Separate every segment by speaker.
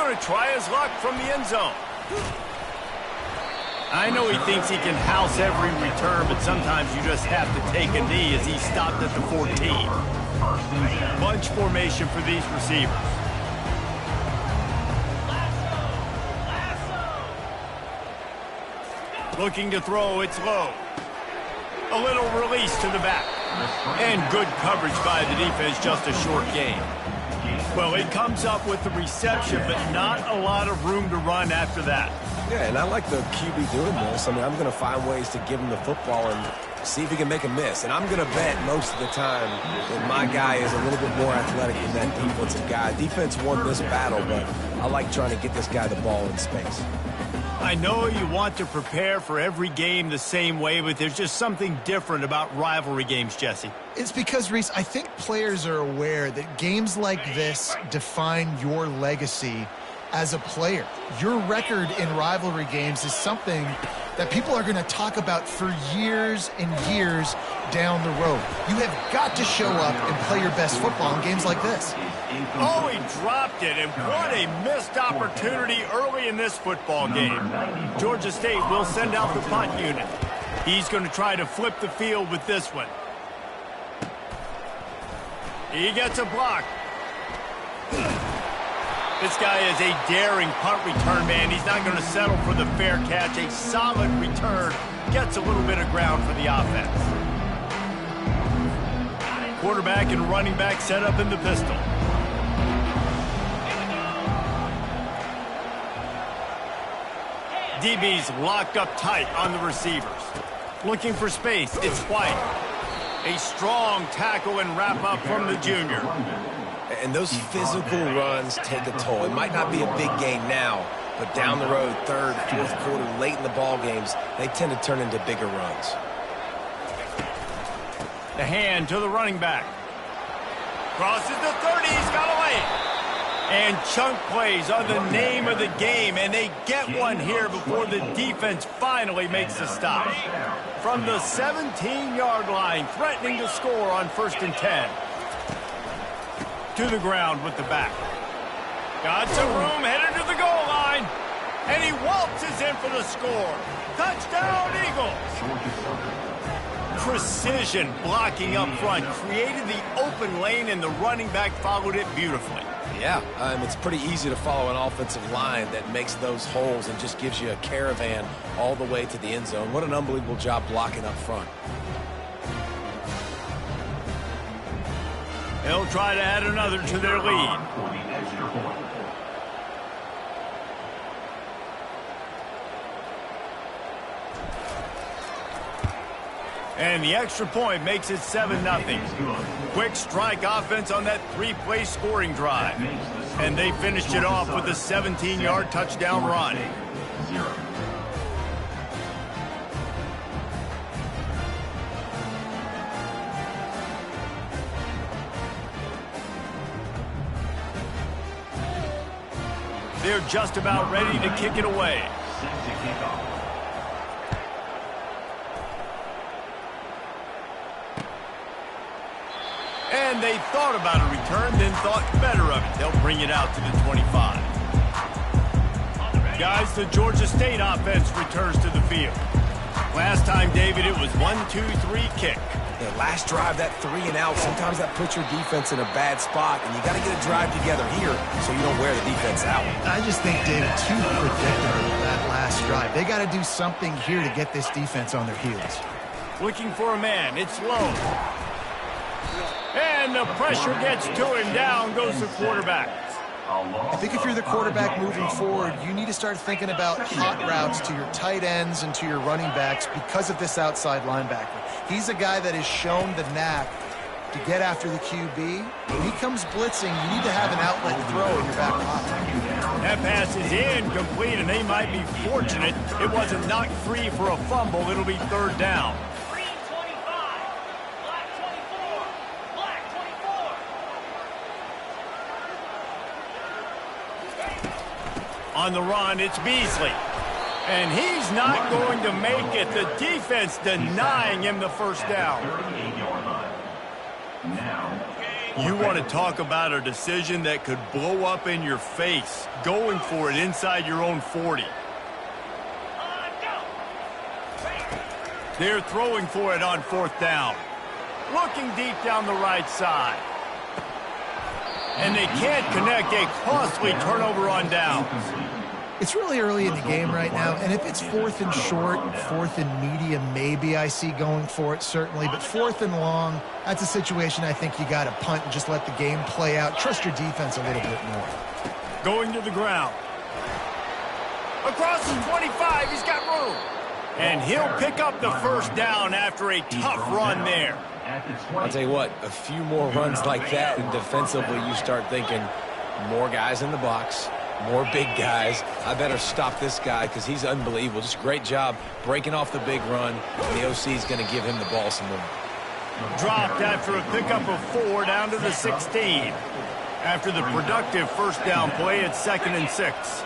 Speaker 1: going to try his luck from the end zone. I know he thinks he can house every return, but sometimes you just have to take a knee as he stopped at the 14. Bunch formation for these receivers. Looking to throw, it's low. A little release to the back. And good coverage by the defense, just a short gain. Well, he comes up with the reception, but not a lot of room to run after that.
Speaker 2: Yeah, and I like the QB doing this. I mean, I'm going to find ways to give him the football and see if he can make a miss. And I'm going to bet most of the time that my guy is a little bit more athletic than that defensive guy. Defense won this battle, but I like trying to get this guy the ball in space.
Speaker 1: I know you want to prepare for every game the same way, but there's just something different about rivalry games, Jesse.
Speaker 3: It's because, Reese, I think players are aware that games like this define your legacy as a player. Your record in rivalry games is something that people are going to talk about for years and years down the road. You have got to show up and play your best football in games like this.
Speaker 1: Oh, he dropped it, and what a missed opportunity early in this football game. Georgia State will send out the punt unit. He's going to try to flip the field with this one. He gets a block. This guy is a daring punt return man. He's not going to settle for the fair catch. A solid return. Gets a little bit of ground for the offense. Quarterback and running back set up in the pistol. DB's locked up tight on the receivers. Looking for space. It's White. A strong tackle and wrap up from the junior.
Speaker 2: And those physical runs take a toll. It might not be a big gain now, but down the road, third, fourth quarter, late in the ball games, they tend to turn into bigger runs.
Speaker 1: The hand to the running back. Crosses the 30, he's got away. And chunk plays on the name of the game, and they get one here before the defense finally makes the stop. From the 17-yard line, threatening to score on 1st and 10. To the ground with the back. Got some room, headed to the goal line. And he waltzes in for the score. Touchdown, Eagles. Precision blocking up front. Created the open lane, and the running back followed it beautifully.
Speaker 2: Yeah, it's pretty easy to follow an offensive line that makes those holes and just gives you a caravan all the way to the end zone. What an unbelievable job blocking up front.
Speaker 1: They'll try to add another to their lead. And the extra point makes it 7-0. Quick strike offense on that 3-play scoring drive. And they finished it off with a 17-yard touchdown run. They're just about ready to kick it away. And they thought about a return, then thought better of it. They'll bring it out to the 25. Guys, the Georgia State offense returns to the field. Last time, David, it was 1-2-3 kick.
Speaker 2: The last drive, that 3 and out, sometimes that puts your defense in a bad spot, and you got to get a drive together here so you don't wear the defense out.
Speaker 3: I just think, David, too predictable that last drive. They got to do something here to get this defense on their heels.
Speaker 1: Looking for a man. It's low. And the pressure gets to him. Down goes the quarterback.
Speaker 3: I think if you're the quarterback moving forward, you need to start thinking about hot routes to your tight ends and to your running backs because of this outside linebacker. He's a guy that has shown the knack to get after the QB. When he comes blitzing, you need to have an outlet throw in your back pocket.
Speaker 1: That pass is incomplete, and they might be fortunate it wasn't knocked free for a fumble. It'll be 3rd down. On the run, it's Beasley. And he's not going to make it. The defense denying him the 1st down. You want to talk about a decision that could blow up in your face, going for it inside your own 40. They're throwing for it on 4th down. Looking deep down the right side. And they can't connect, a costly turnover on downs.
Speaker 3: It's really early in the game right now, and if it's 4th and short, 4th and medium, maybe I see going for it, certainly. But 4th and long, that's a situation I think you got to punt and just let the game play out. Trust your defense a little bit more. Going to the ground. Across the 25, he's got room. And he'll pick up the first down after a tough run there.
Speaker 2: I'll tell you what, a few more runs like that, and defensively you start thinking more guys in the box, more big guys. I better stop this guy because he's unbelievable. Just a great job breaking off the big run, and the OC is going to give him the ball some more.
Speaker 1: Dropped after a pickup of 4 down to the 16. After the productive first down play, it's 2nd and 6.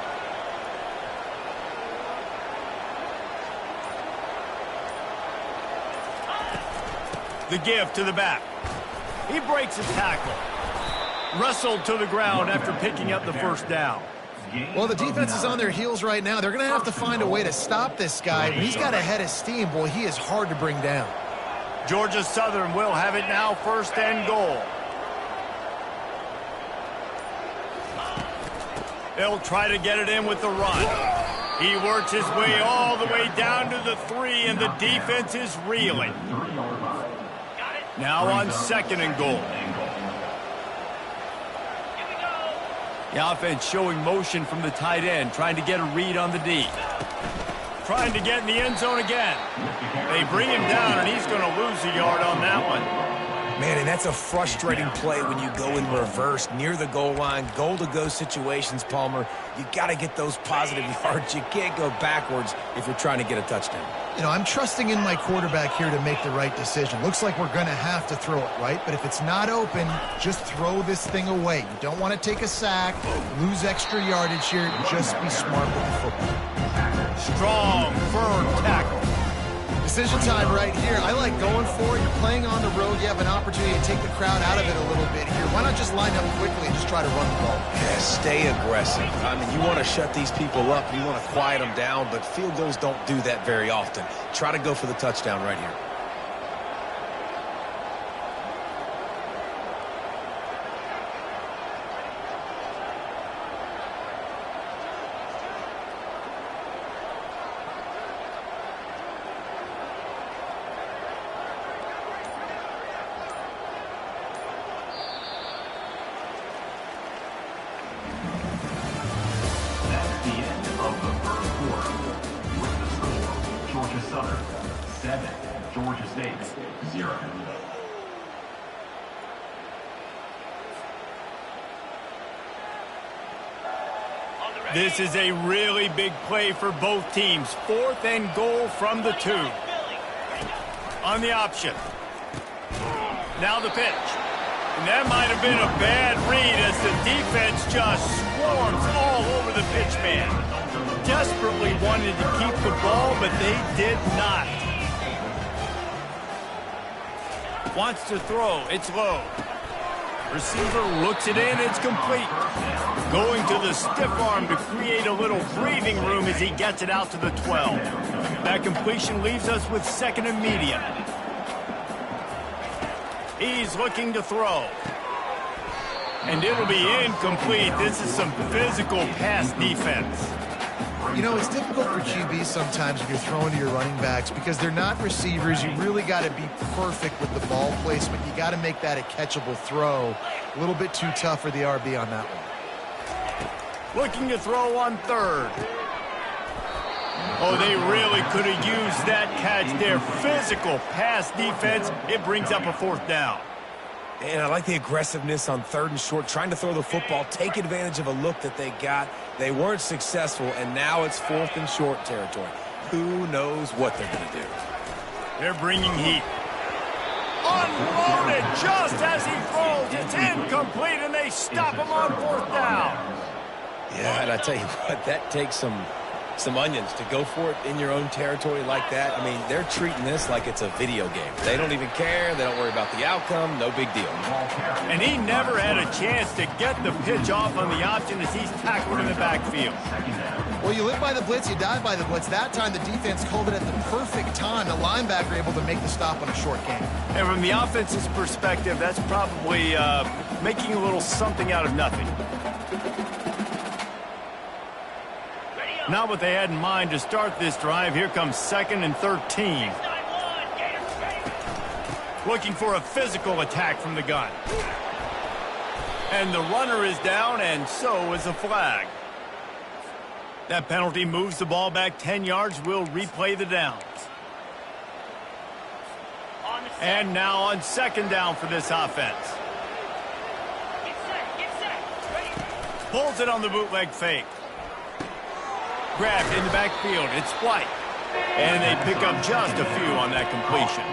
Speaker 1: The give to the back. He breaks a tackle. Wrestled to the ground after picking up the first down. Well, the defense is on their heels right now. They're going to have to find a way to stop this guy. When he's got a head of steam, boy, he is hard to bring down. Georgia Southern will have it now, 1st and goal. They'll try to get it in with the run. He works his way all the way down to the 3, and the defense is reeling. Now on 2nd and goal. The offense showing motion from the tight end, trying to get a read on the D. Trying to get in the end zone again. They bring him down, and he's going to lose a yard on that one.
Speaker 2: Man, and that's a frustrating play when you go in reverse near the goal line, goal-to-go situations, Palmer. You got to get those positive yards. You can't go backwards if you're trying to get a touchdown. You know, I'm trusting in my quarterback here to make the right decision. Looks like we're going to have to throw it, right? But if it's not open, just throw this thing away. You don't want to take a sack, lose extra yardage here. Just be smart with the football.
Speaker 1: Strong, firm tackle.
Speaker 3: Decision time right here. I like going for it. You're playing on the road. You have an opportunity to take the crowd out of it a little bit here. Why not just line up quickly and just try to run the ball?
Speaker 2: Yeah, stay aggressive. I mean, you want to shut these people up. You want to quiet them down, but field goals don't do that very often. Try to go for the touchdown right here.
Speaker 4: Georgia State, 0.
Speaker 1: This is a really big play for both teams. 4th and goal from the 2. On the option. Now the pitch. And that might have been a bad read as the defense just swarms all over the pitch man. Desperately wanted to keep the ball, but they did not. Wants to throw. It's low. Receiver looks it in. It's complete. Going to the stiff arm to create a little breathing room as he gets it out to the 12. That completion leaves us with 2nd and medium. He's looking to throw. And it'll be incomplete. This is some physical pass defense.
Speaker 3: You know, it's difficult for QBs sometimes when you're throwing to your running backs because they're not receivers. You really got to be perfect with the ball placement. You got to make that a catchable throw. A little bit too tough for the RB on that one.
Speaker 1: Looking to throw on 3rd. Oh, they really could have used that catch there. Physical pass defense. It brings up a 4th down.
Speaker 2: And I like the aggressiveness on 3rd and short, trying to throw the football, take advantage of a look that they got. They weren't successful, and now it's 4th and short territory. Who knows what they're going to do?
Speaker 1: They're bringing heat. Unloaded just as he throws. It's incomplete, and they stop him on 4th down.
Speaker 2: Yeah, and I tell you what, that takes some some onions to go for it in your own territory like that. I mean, they're treating this like it's a video game. They don't even care. They don't worry about the outcome. No big deal.
Speaker 1: And he never had a chance to get the pitch off on the option as he's tackled in the backfield.
Speaker 3: Well, you live by the blitz, you die by the blitz. That time, the defense called it at the perfect time. The linebacker able to make the stop on a short game.
Speaker 1: And from the offense's perspective, that's probably making a little something out of nothing. Not what they had in mind to start this drive. Here comes 2nd and 13. Looking for a physical attack from the gun. And the runner is down, and so is a flag. That penalty moves the ball back 10 yards. We'll replay the downs. And now on 2nd down for this offense. Pulls it on the bootleg fake. Grabbed in the backfield. It's White. And they pick up just a few on that completion.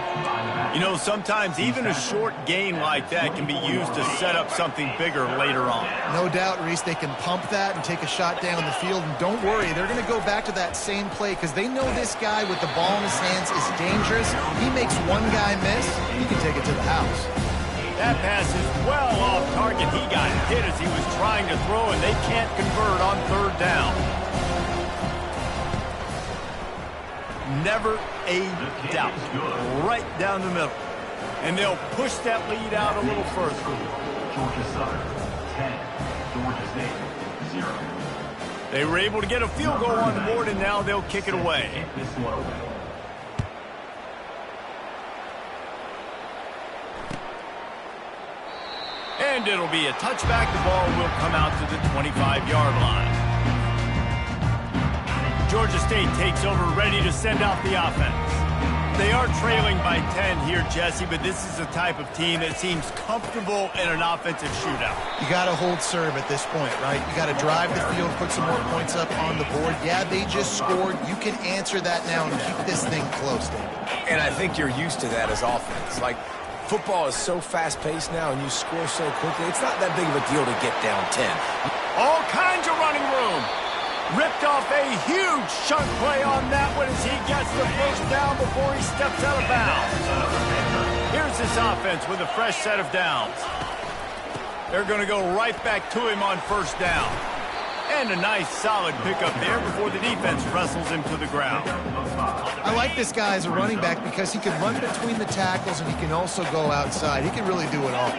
Speaker 1: You know, sometimes even a short gain like that can be used to set up something bigger later on.
Speaker 3: No doubt, Reese, they can pump that and take a shot down the field. And don't worry, they're going to go back to that same play because they know this guy with the ball in his hands is dangerous. He makes one guy miss, he can take it to the house.
Speaker 1: That pass is well off target. He got hit as he was trying to throw, and they can't convert on 3rd down. Never a doubt. Right down the middle. And they'll push that lead out a little further.
Speaker 4: Georgia Southern, 10. Georgia State, 0.
Speaker 1: They were able to get a field goal on the board, and now they'll kick it away. And it'll be a touchback. The ball will come out to the 25-yard line. Georgia State takes over, ready to send out the offense. They are trailing by 10 here, Jesse, but this is the type of team that seems comfortable in an offensive shootout.
Speaker 3: You got to hold serve at this point, right? You got to drive the field, put some more points up on the board. Yeah, they just scored. You can answer that now and keep this thing close, David.
Speaker 2: And I think you're used to that as offense. Like, football is so fast-paced now and you score so quickly, it's not that big of a deal to get down 10.
Speaker 1: All kinds of running room. Ripped off a huge chunk play on that one as he gets the first down before he steps out of bounds. Here's this offense with a fresh set of downs. They're going to go right back to him on 1st down. And a nice solid pickup there before the defense wrestles him to the ground.
Speaker 3: I like this guy as a running back because he can run between the tackles and he can also go outside. He can really do it all.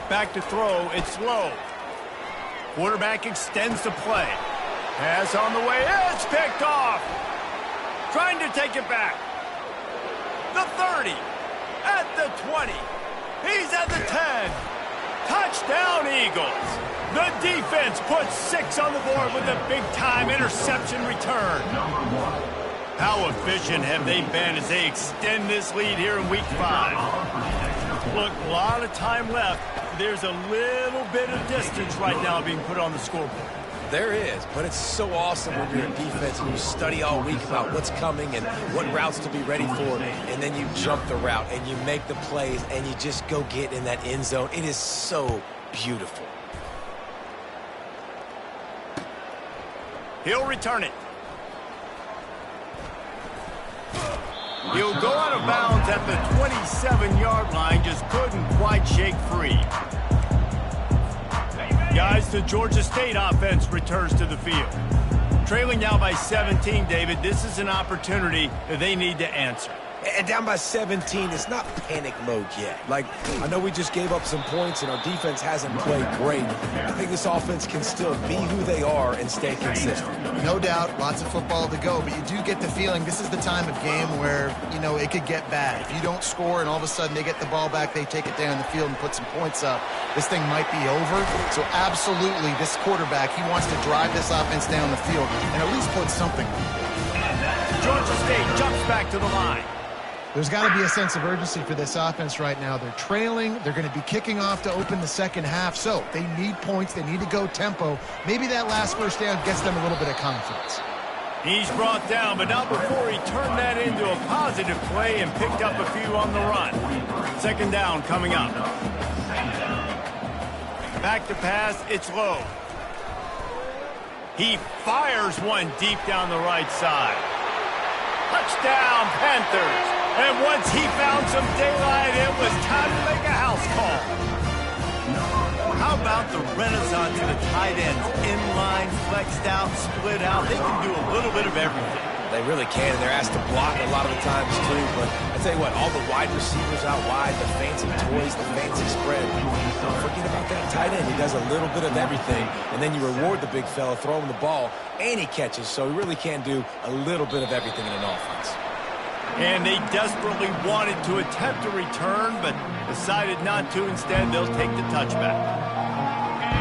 Speaker 1: Back to throw, it's low. Quarterback extends the play. Pass on the way, it's picked off. Trying to take it back. The 30, at the 20. He's at the 10. Touchdown, Eagles. The defense puts 6 on the board with a big-time interception return. How efficient have they been as they extend this lead here in Week 5? Look, a lot of time left. There's a little bit of distance right now being put on the scoreboard.
Speaker 2: There is, but it's so awesome when you're in defense and you study all week about what's coming and what routes to be ready for, and then you jump the route and you make the plays and you just go get in that end zone. It is so beautiful.
Speaker 1: He'll return it. He'll go out of bounds at the 27-yard line, just couldn't quite shake free. Guys, the Georgia State offense returns to the field. Trailing now by 17, David, this is an opportunity that they need to answer.
Speaker 2: And down by 17, it's not panic mode yet. Like, I know we just gave up some points and our defense hasn't played great. I think this offense can still be who they are and stay consistent.
Speaker 3: No doubt, lots of football to go, but you do get the feeling this is the time of game where, you know, it could get bad. If you don't score and all of a sudden they get the ball back, they take it down the field and put some points up, this thing might be over. So absolutely, this quarterback, he wants to drive this offense down the field and at least put something.
Speaker 1: Georgia State jumps back to the line.
Speaker 3: There's got to be a sense of urgency for this offense right now. They're trailing. They're going to be kicking off to open the second half. So they need points. They need to go tempo. Maybe that last first down gets them a little bit of confidence.
Speaker 1: He's brought down, but not before he turned that into a positive play and picked up a few on the run. 2nd down coming up. Back to pass, it's low. He fires one deep down the right side. Touchdown, Panthers. And once he found some daylight, it was time to make a house call. How about the renaissance of the tight ends? Inline, flexed out, split out. They can do a little bit of everything.
Speaker 2: They really can, and they're asked to block a lot of the times, too. But I tell you what, all the wide receivers out wide, the fancy toys, the fancy spread. Don't forget about that tight end. He does a little bit of everything, and then you reward the big fella, throw him the ball, and he catches. So he really can do a little bit of everything in an offense.
Speaker 1: And they desperately wanted to attempt a return, but decided not to. Instead, they'll take the touchback.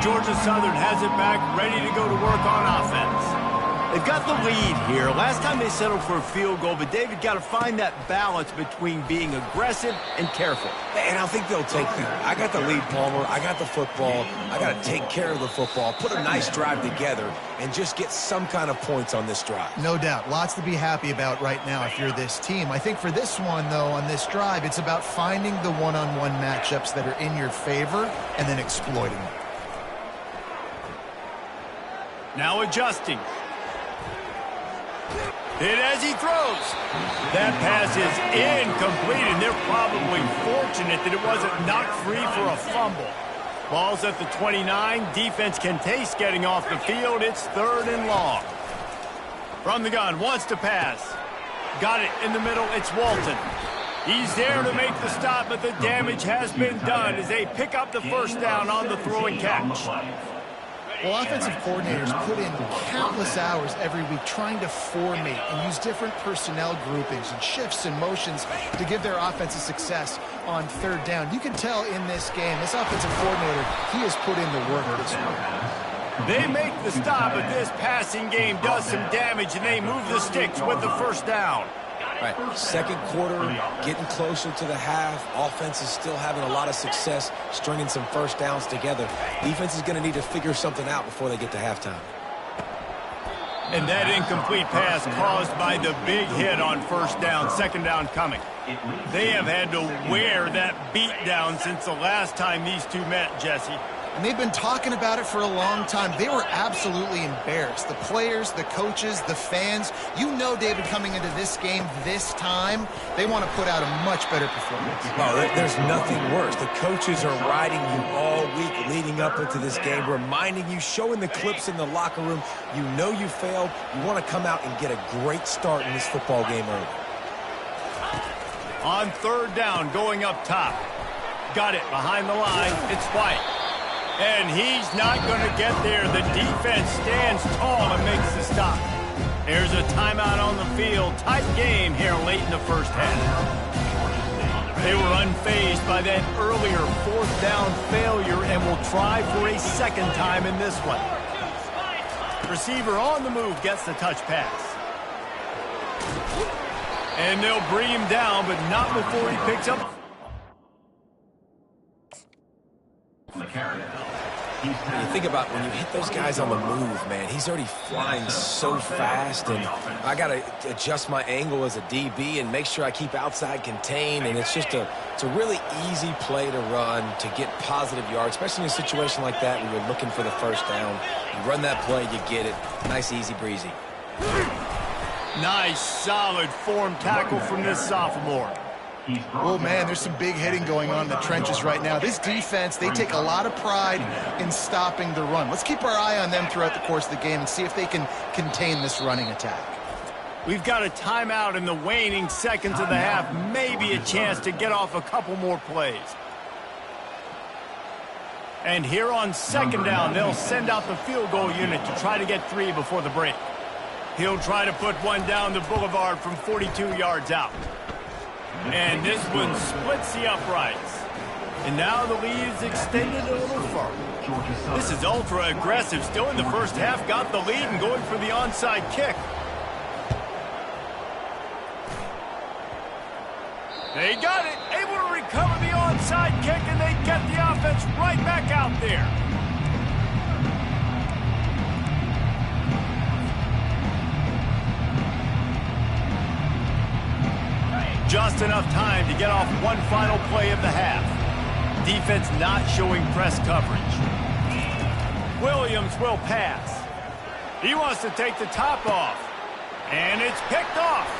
Speaker 1: Georgia Southern has it back, ready to go to work on offense. They've got the lead here. Last time they settled for a field goal, but David got to find that balance between being aggressive and careful.
Speaker 2: And I think they'll take that. I got the lead, Palmer. I got the football. I got to take care of the football, put a nice drive together, and just get some kind of points on this drive.
Speaker 3: No doubt. Lots to be happy about right now if you're this team. I think for this one, though, on this drive, it's about finding the one-on-one matchups that are in your favor and then exploiting them.
Speaker 1: Now adjusting. Hit as he throws. That pass is incomplete, and they're probably fortunate that it wasn't knocked free for a fumble. Ball's at the 29. Defense can taste getting off the field. It's 3rd and long. From the gun, wants to pass. Got it in the middle. It's Walton. He's there to make the stop, but the damage has been done as they pick up the first down on the throw and catch.
Speaker 3: Well, offensive coordinators put in countless hours every week trying to formate and use different personnel groupings and shifts and motions to give their offense a success on 3rd down. You can tell in this game, this offensive coordinator, he has put in the work this week.
Speaker 1: They make the stop, but this passing game does some damage, and they move the sticks with the first down.
Speaker 2: Right, second quarter, getting closer to the half. Offense is still having a lot of success stringing some first downs together. Defense is going to need to figure something out before they get to halftime.
Speaker 1: And that incomplete pass caused by the big hit on first down, 2nd down coming. They have had to wear that beat down since the last time these two met, Jesse.
Speaker 3: And they've been talking about it for a long time. They were absolutely embarrassed. The players, the coaches, the fans. You know, David, coming into this game this time, they want to put out a much better performance.
Speaker 2: Oh, there's nothing worse. The coaches are riding you all week leading up into this game, reminding you, showing the clips in the locker room. You know you failed. You want to come out and get a great start in this football game early.
Speaker 1: On 3rd down, going up top. Got it behind the line. It's White. And he's not going to get there. The defense stands tall and makes the stop. There's a timeout on the field. Tight game here late in the first half. They were unfazed by that earlier 4th down failure and will try for a 2nd time in this one. Receiver on the move gets the touch pass. And they'll bring him down, but not before he picks up.
Speaker 2: You think about when you hit those guys on the move, man, he's already flying so fast, and I got to adjust my angle as a DB and make sure I keep outside contained, and it's just it's a really easy play to run to get positive yards, especially in a situation like that where you're looking for the first down. You run that play, you get it. Nice, easy breezy.
Speaker 1: Nice, solid form tackle from this sophomore.
Speaker 3: Oh, man, there's some big hitting going on in the trenches right now. This defense, they take a lot of pride in stopping the run. Let's keep our eye on them throughout the course of the game and see if they can contain this running attack.
Speaker 1: We've got a timeout in the waning seconds of the half. Maybe a chance to get off a couple more plays. And here on 2nd down, they'll send out the field goal unit to try to get 3 before the break. He'll try to put one down the boulevard from 42 yards out. And this one splits the uprights. And now the lead is extended a little further. This is ultra aggressive. Still in the first half, got the lead and going for the onside kick. They got it. Able to recover the onside kick, and they get the offense right back out there. Just enough time to get off one final play of the half. Defense not showing press coverage. Williams will pass. He wants to take the top off. And it's picked off.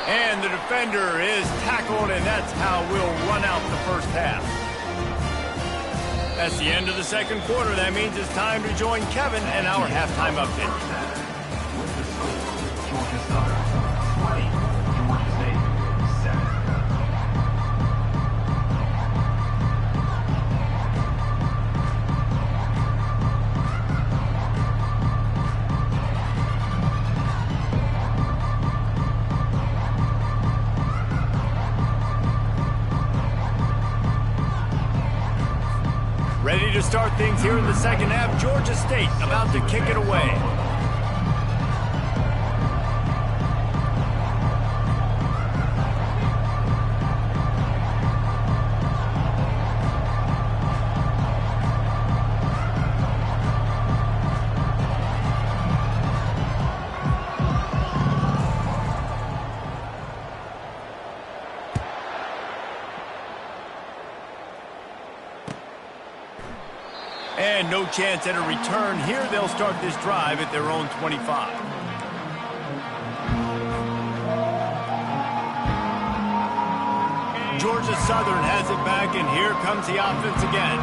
Speaker 1: And the defender is tackled, and that's how we'll run out the first half. That's the end of the second quarter. That means it's time to join Kevin and our halftime update.
Speaker 4: With the score, Georgia Southern 20, Georgia State 7.
Speaker 1: Ready to start things here in the second half. Georgia State about to kick it away. And no chance at a return here. They'll start this drive at their own 25. Georgia Southern has it back, and here comes the offense again.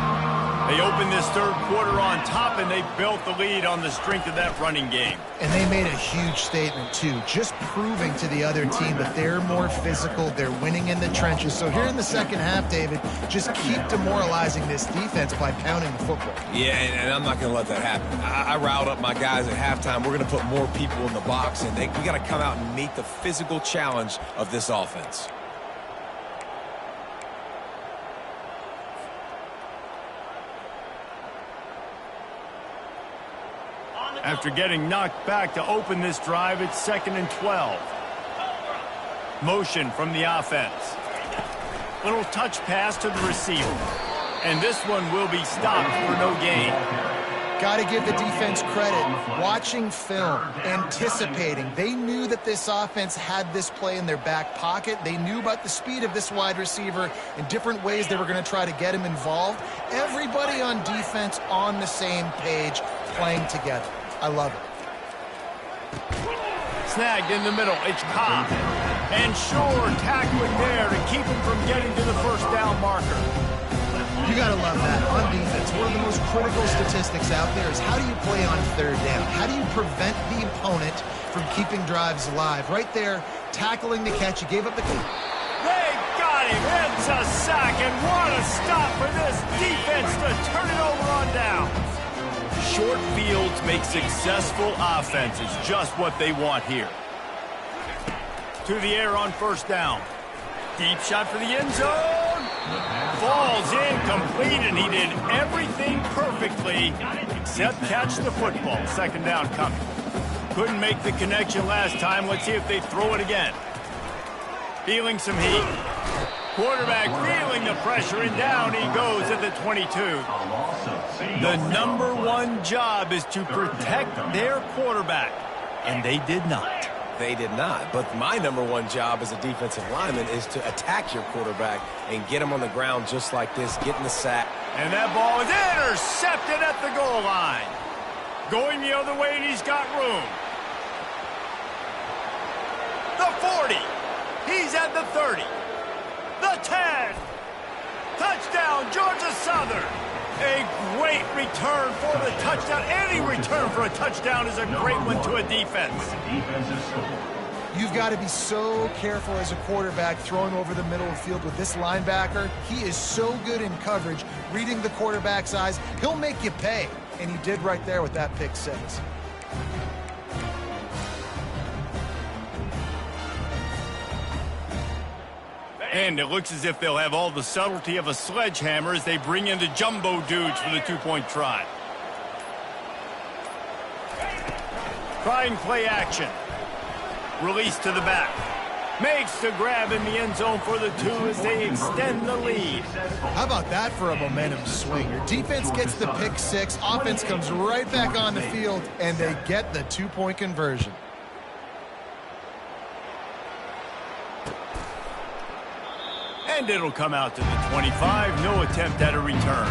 Speaker 1: They opened this third quarter on top, and they built the lead on the strength of that running game.
Speaker 3: And they made a huge statement, too, just proving to the other team that they're more physical, they're winning in the trenches. So here in the second half, David, just keep demoralizing this defense by pounding the football.
Speaker 2: Yeah, and I'm not going to let that happen. I riled up my guys at halftime. We're going to put more people in the box, and we got to come out and meet the physical challenge of this offense.
Speaker 1: After getting knocked back to open this drive, it's 2nd and 12. Motion from the offense. Little touch pass to the receiver. And this one will be stopped for no gain.
Speaker 3: Got to give the defense credit. Watching film, anticipating. They knew that this offense had this play in their back pocket. They knew about the speed of this wide receiver and different ways they were going to try to get him involved. Everybody on defense on the same page, playing together. I love it.
Speaker 1: Snagged in the middle. It's Cobb. And sure, tackle it there to keep him from getting to the first down marker.
Speaker 3: You got to love that. On defense, one of the most critical statistics out there is how do you play on third down? How do you prevent the opponent from keeping drives alive? Right there, tackling the catch. You gave up the...
Speaker 1: They got him. It's a sack, and what a stop for this defense to turn it over on down. Short fields make successful offenses just what they want here. To the air on first down. Deep shot for the end zone. Falls incomplete, and he did everything perfectly except catch the football. Second down coming. Couldn't make the connection last time. Let's see if they throw it again. Feeling some heat. Quarterback feeling the pressure, and down he goes at the 22. The number one job is to protect their quarterback, and they did not.
Speaker 2: They did not. But my number one job as a defensive lineman is to attack your quarterback and get him on the ground just like this, getting the sack.
Speaker 1: And that ball is intercepted at the goal line. Going the other way, and he's got room. The 40. He's at the 30. The 10. Touchdown, Georgia Southern. A great return for the touchdown. Any return for a touchdown is a great one to a defense.
Speaker 3: You've got to be so careful as a quarterback throwing over the middle of the field with this linebacker. He is so good in coverage, reading the quarterback's eyes. He'll make you pay, and he did right there with that pick six.
Speaker 1: And it looks as if they'll have all the subtlety of a sledgehammer as they bring in the jumbo dudes for the two-point try. Trying play action. Release to the back. Makes the grab in the end zone for the two as they extend the lead.
Speaker 3: How about that for a momentum swing? Your defense gets the pick six, offense comes right back on the field, and they get the two-point conversion.
Speaker 1: And it'll come out to the 25. No attempt at a return.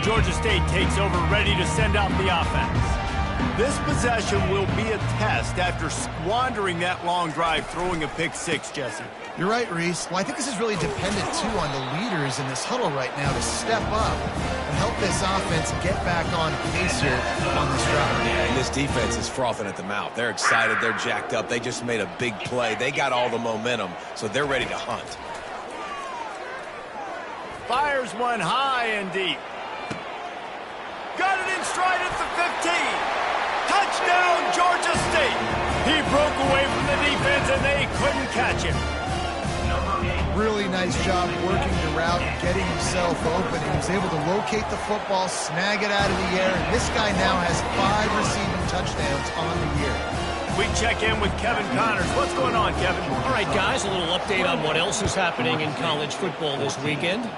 Speaker 1: Georgia State takes over, ready to send out the offense. This possession will be a test after squandering that long drive, throwing a pick six, Jesse.
Speaker 3: You're right, Reese. Well, I think this is really dependent, too, on the leaders in this huddle right now to step up and help this offense get back on pace here on this drive.
Speaker 2: Yeah, and this defense is frothing at the mouth. They're excited. They're jacked up. They just made a big play. They got all the momentum, so they're ready to hunt.
Speaker 1: Fires one high and deep. Got it in stride at the 15. Touchdown, Georgia State. He broke away from the defense, and they couldn't catch him.
Speaker 3: Really nice job working the route and getting himself open. He was able to locate the football, snag it out of the air, and this guy now has 5 receiving touchdowns on the year.
Speaker 1: We check in with Kevin Connors. What's going on, Kevin?
Speaker 5: All right, guys, a little update on what else is happening in college football this weekend.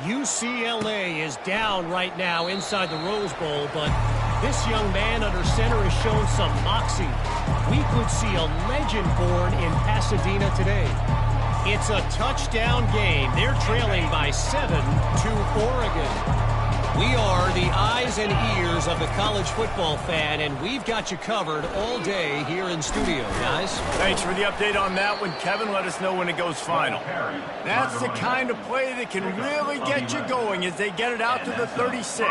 Speaker 5: UCLA is down right now inside the Rose Bowl, but this young man under center has shown some moxie. We could see a legend born in Pasadena today. It's a touchdown game. They're trailing by 7 to Oregon. We are the eyes and ears of the college football fan, and we've got you covered all day here in studio, guys.
Speaker 1: Thanks for the update on that one, Kevin. Let us know when it goes final. That's the kind of play that can really get you going as they get it out to the 36.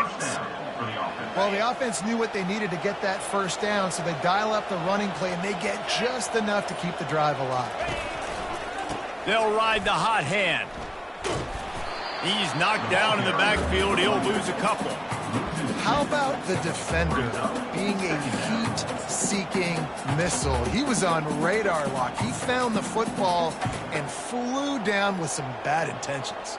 Speaker 3: Well, the offense knew what they needed to get that first down, so they dial up the running play, and they get just enough to keep the drive alive.
Speaker 1: They'll ride the hot hand. He's knocked down in the backfield. He'll lose a couple.
Speaker 3: How about the defender being a heat-seeking missile? He was on radar lock. He found the football and flew down with some bad intentions.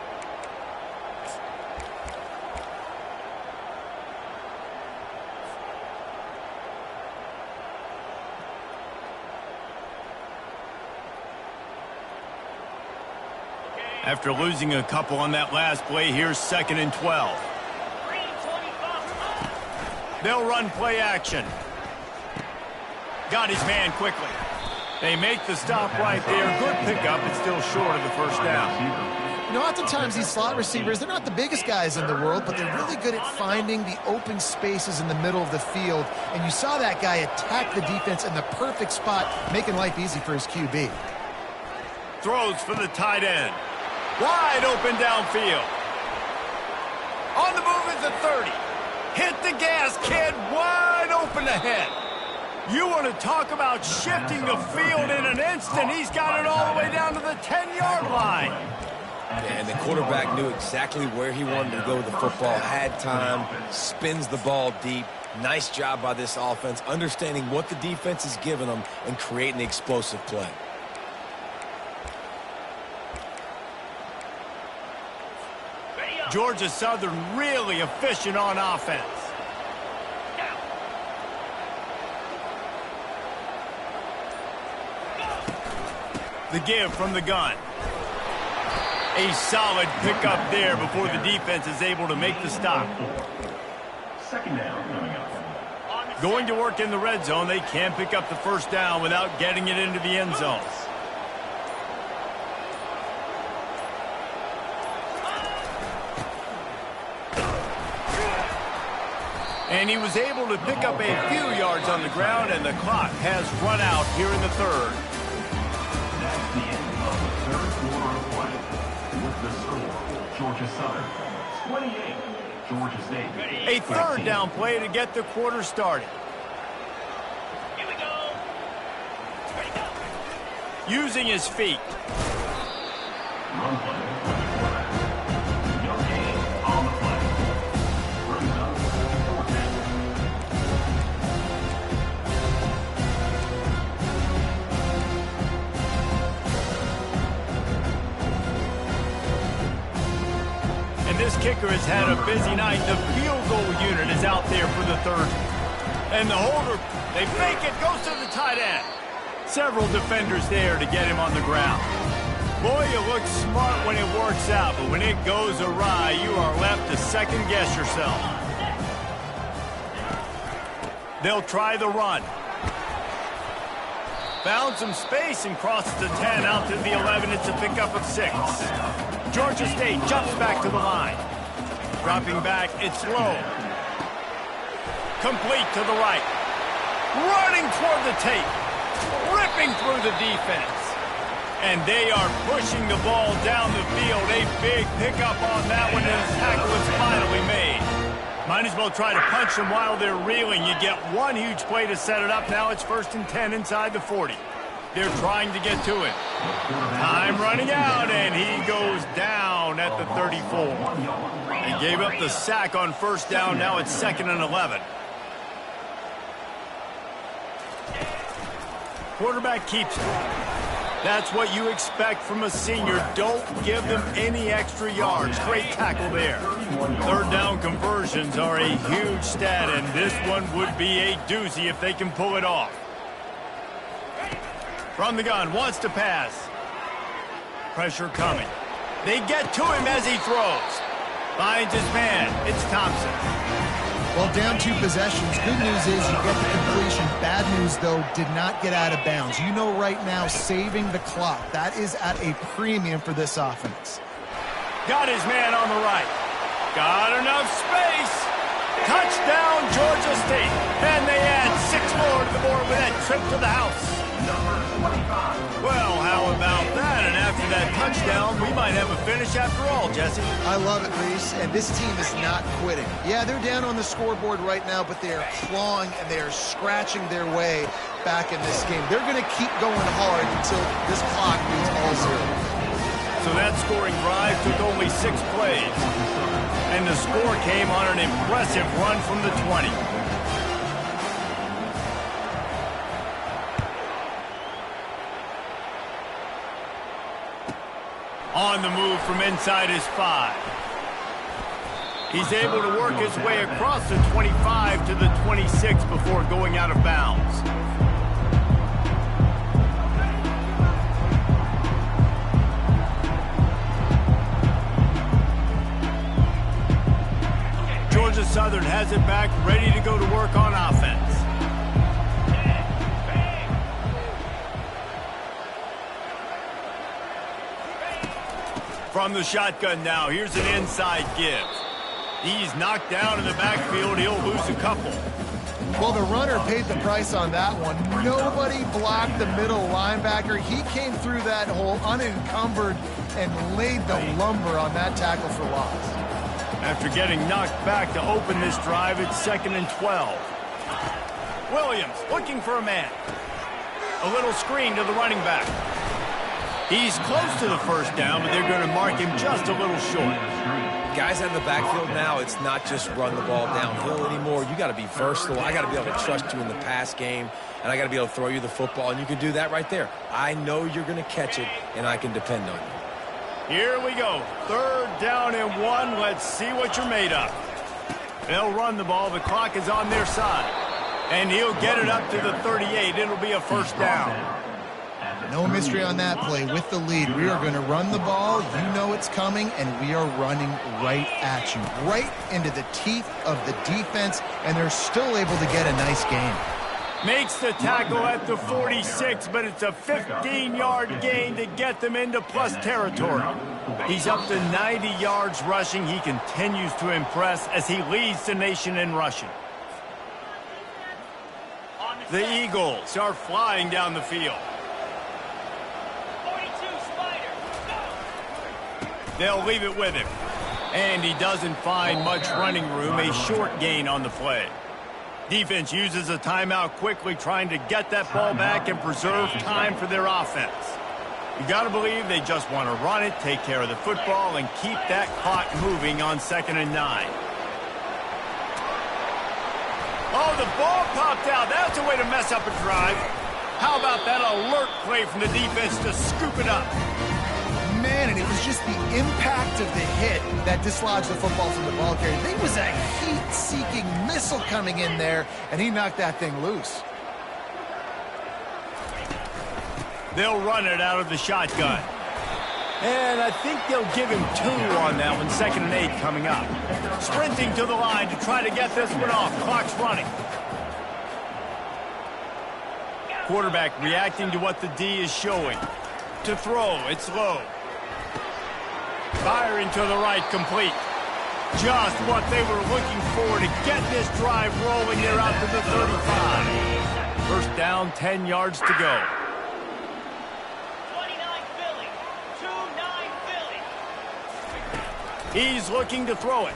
Speaker 1: After losing a couple on that last play, here's 2nd and 12. They'll run play action. Got his man quickly. They make the stop right there. Good pickup. It's still short of the first down.
Speaker 3: You know, oftentimes these slot receivers, they're not the biggest guys in the world, but they're really good at finding the open spaces in the middle of the field. And you saw that guy attack the defense in the perfect spot, making life easy for his QB.
Speaker 1: Throws for the tight end. Wide open downfield. On the move at the 30. Hit the gas, kid. Wide open ahead. You want to talk about shifting the field in an instant. He's got it all the way down to the 10-yard line.
Speaker 2: And the quarterback knew exactly where he wanted to go with the football, had time, spins the ball deep. Nice job by this offense, understanding what the defense is giving them and creating the explosive play.
Speaker 1: Georgia Southern really efficient on offense. The give from the gun. A solid pickup there before the defense is able to make the stop.
Speaker 4: 2nd down coming up.
Speaker 1: Going to work in the red zone. They can't pick up the first down without getting it into the end zone. And he was able to pick up a few yards on the ground, and the clock has run out here in the 3rd.
Speaker 4: That's the end of the 3rd quarter of play. With the score, Georgia Southern 28, Georgia State.
Speaker 1: A 3rd down play to get the quarter started.
Speaker 5: Here we go. Ready, go.
Speaker 1: Using his feet.
Speaker 4: Run play with the quarterback. Your game on the play. Brings up 4th down.
Speaker 1: And this kicker has had a busy night. The field goal unit is out there for the 3rd. And the holder, they fake it, goes to the tight end. Several defenders there to get him on the ground. Boy, you look smart when it works out, but when it goes awry, you are left to second-guess yourself. They'll try the run. Found some space and crosses the 10 out to the 11. It's a pickup of 6. Georgia State jumps back to the line. Dropping back, it's low. Complete to the right. Running toward the tape. Ripping through the defense. And they are pushing the ball down the field. A big pickup on that one, and the tackle is finally made. Might as well try to punch them while they're reeling. You get one huge play to set it up. Now it's 1st and 10 inside the 40. They're trying to get to it. Time running out, and he goes down at the 34. They gave up the sack on 1st down. Now it's 2nd and 11. Quarterback keeps it. That's what you expect from a senior. Don't give them any extra yards. Great tackle there. 3rd down conversions are a huge stat, and this one would be a doozy if they can pull it off. From the gun, wants to pass. Pressure coming. They get to him as he throws. Finds his man. It's Thompson.
Speaker 3: Well, down 2 possessions. Good news is you get the completion. Bad news, though, did not get out of bounds. You know right now, saving the clock. That is at a premium for this offense.
Speaker 1: Got his man on the right. Got enough space. Touchdown, Georgia State. And they add 6 more to the board with that trip to the house. Well, how about that? And after that touchdown, we might have a finish after all, Jesse.
Speaker 3: I love it, Reese, and this team is not quitting. Yeah, they're down on the scoreboard right now, but they are clawing and they are scratching their way back in this game. They're going to keep going hard until this clock means all 0.
Speaker 1: So that scoring drive took only 6 plays. And the score came on an impressive run from the 20. On the move from inside his 5. He's able to work his way across the 25 to the 26 before going out of bounds. Georgia Southern has it back, ready to go to work on offense. From the shotgun now, here's an inside give. He's knocked down in the backfield. He'll lose a couple.
Speaker 3: Well, the runner paid the price on that one. Nobody blocked the middle linebacker. He came through that hole unencumbered and laid the lumber on that tackle for loss.
Speaker 1: After getting knocked back to open this drive, it's 2nd and 12. Williams looking for a man. A little screen to the running back. He's close to the 1st down, but they're going to mark him just a little short.
Speaker 2: Guys out of the backfield now, it's not just run the ball downhill anymore. You got to be versatile. I got to be able to trust you in the pass game, and I got to be able to throw you the football, and you can do that right there. I know you're going to catch it, and I can depend on you.
Speaker 1: Here we go. 3rd down and 1. Let's see what you're made of. They'll run the ball. The clock is on their side. And he'll get it up to the 38. It'll be a 1st down.
Speaker 3: No mystery on that play. With the lead, we are going to run the ball. You know it's coming, and we are running right at you, right into the teeth of the defense, and they're still able to get a nice gain.
Speaker 1: Makes the tackle at the 46, but it's a 15-yard gain to get them into plus territory. He's up to 90 yards rushing. He continues to impress as he leads the nation in rushing. The Eagles are flying down the field. They'll leave it with him. And he doesn't find much running room, a short gain on the play. Defense uses a timeout quickly, trying to get that ball back and preserve time for their offense. You got to believe they just want to run it, take care of the football, and keep that clock moving on 2nd and 9. Oh, the ball popped out. That's a way to mess up a drive. How about that alert play from the defense to scoop it up?
Speaker 3: Man, and it was just the impact of the hit that dislodged the football from the ball carrier. There was a heat-seeking missile coming in there, and he knocked that thing loose.
Speaker 1: They'll run it out of the shotgun. And I think they'll give him 2 on that one. 2nd and 8 coming up. Sprinting to the line to try to get this one off. Clock's running. Quarterback reacting to what the D is showing. To throw, it's low. Firing to the right, complete. Just what they were looking for to get this drive rolling there out to the 35. First down, 10 yards to go.
Speaker 6: 29 Philly. 2-9 Philly.
Speaker 1: He's looking to throw it.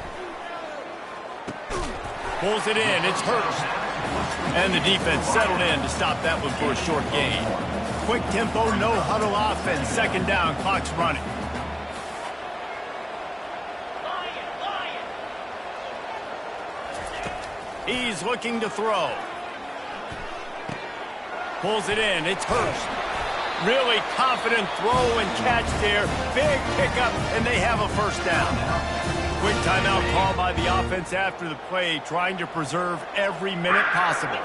Speaker 1: Pulls it in. It's Hurst. And the defense settled in to stop that one for a short gain. Quick tempo, no huddle offense. Second down, clock's running. He's looking to throw. Pulls it in. It's Hurst. Really confident throw and catch there. Big pickup, and they have a first down. Quick timeout call by the offense after the play, trying to preserve every minute possible.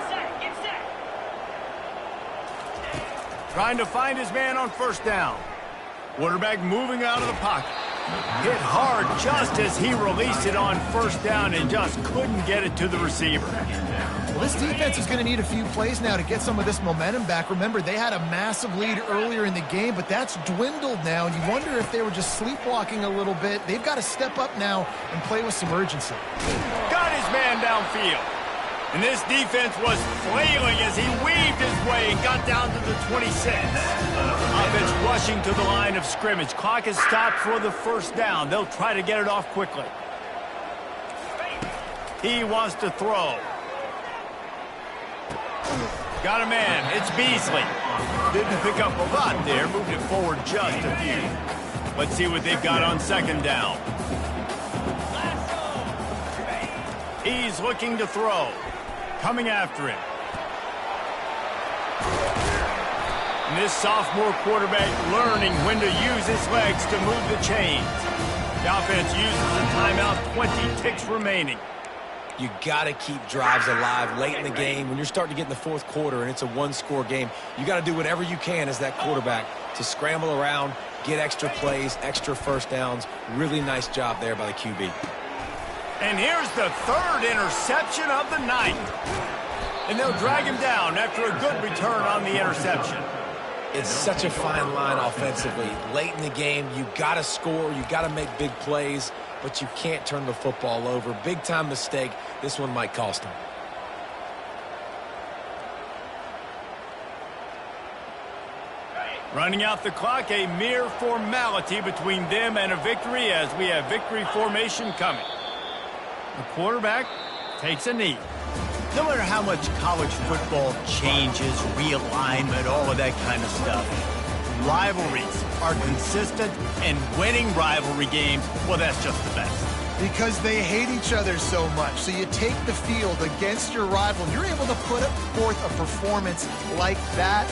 Speaker 6: Get set.
Speaker 1: Trying to find his man on first down. Quarterback moving out of the pocket. Hit hard just as he released it on first down and just couldn't get it to the receiver.
Speaker 3: Well, this defense is going to need a few plays now to get some of this momentum back. Remember, they had a massive lead earlier in the game, but that's dwindled now, and you wonder if they were just sleepwalking a little bit. They've got to step up now and play with some urgency.
Speaker 1: Got his man downfield. And this defense was flailing as he weaved his way and got down to the 26. Offense rushing to the line of scrimmage. Clock is stopped for the first down. They'll try to get it off quickly. He wants to throw. Got a man. It's Beasley. Didn't pick up a lot there. Moved it forward just a few. Let's see what they've got on second down. He's looking to throw. Coming after him. And this sophomore quarterback learning when to use his legs to move the chains. The offense uses a timeout, 20 ticks remaining.
Speaker 2: You got to keep drives alive late in the game. When you're starting to get in the fourth quarter and it's a one-score game, you got to do whatever you can as that quarterback to scramble around, get extra plays, extra first downs. Really nice job there by the QB.
Speaker 1: And here's the third interception of the night. And they'll drag him down after a good return on the interception.
Speaker 2: It's such a fine line offensively. Late in the game, you got to score, you got to make big plays, but you can't turn the football over. Big-time mistake. This one might cost them.
Speaker 1: Running out the clock, a mere formality between them and a victory as we have victory formation coming. The quarterback takes a knee. No matter how much college football changes, realignment, all of that kind of stuff, rivalries are consistent, and winning rivalry games, well, that's just the best.
Speaker 3: Because they hate each other so much. So you take the field against your rival, and you're able to put forth a performance like that.